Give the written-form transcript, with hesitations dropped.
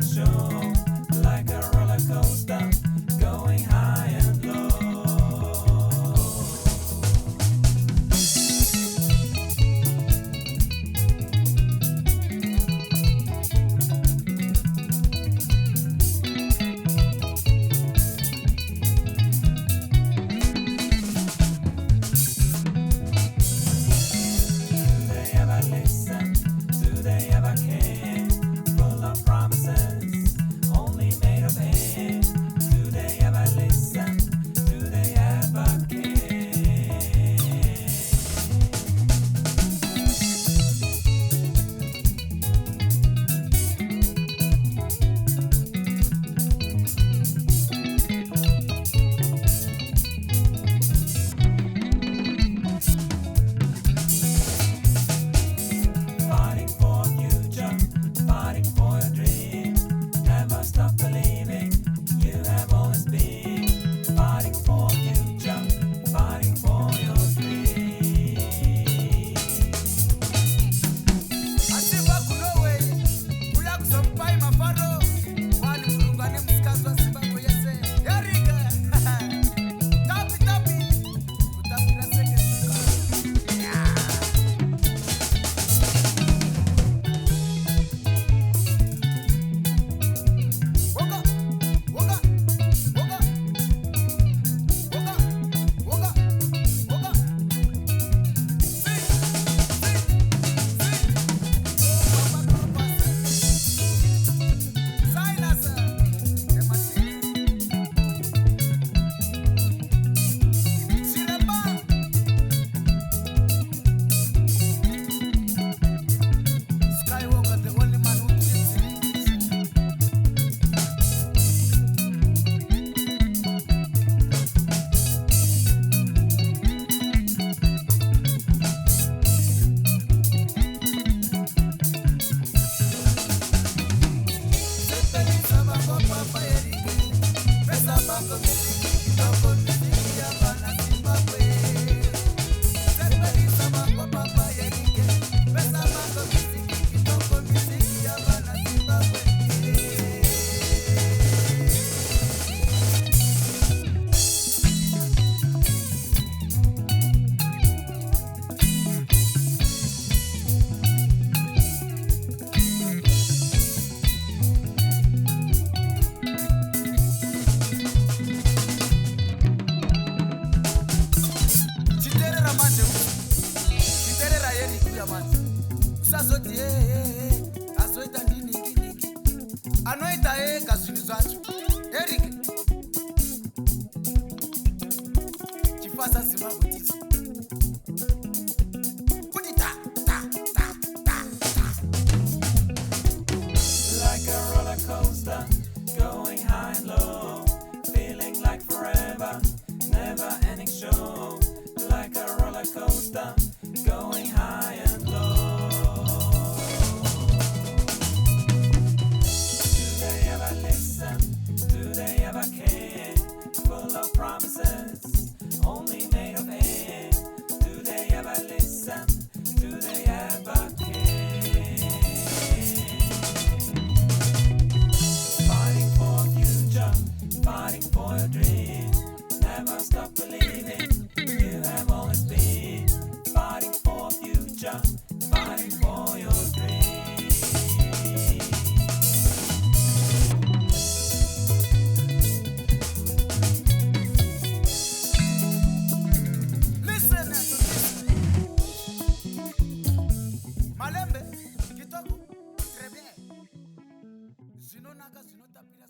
ending show, like a roller coaster, going high and low. Anoita kasini zvacho Eric chifasa Zimbabwe tichi kuti ta ta ta ta ta Like a roller coaster, going high and low, feeling like forever, never ending show. Like a roller coaster, going high and low. Do they ever care? Full of promises, only made of air. Do they ever listen? Do they ever care? Fighting for a future, fighting for your dream. Never stop believing, you have always been. Fighting for a future, fighting for your dream. Malembe, kitoko, très bien. Zinonaka, zinotapira,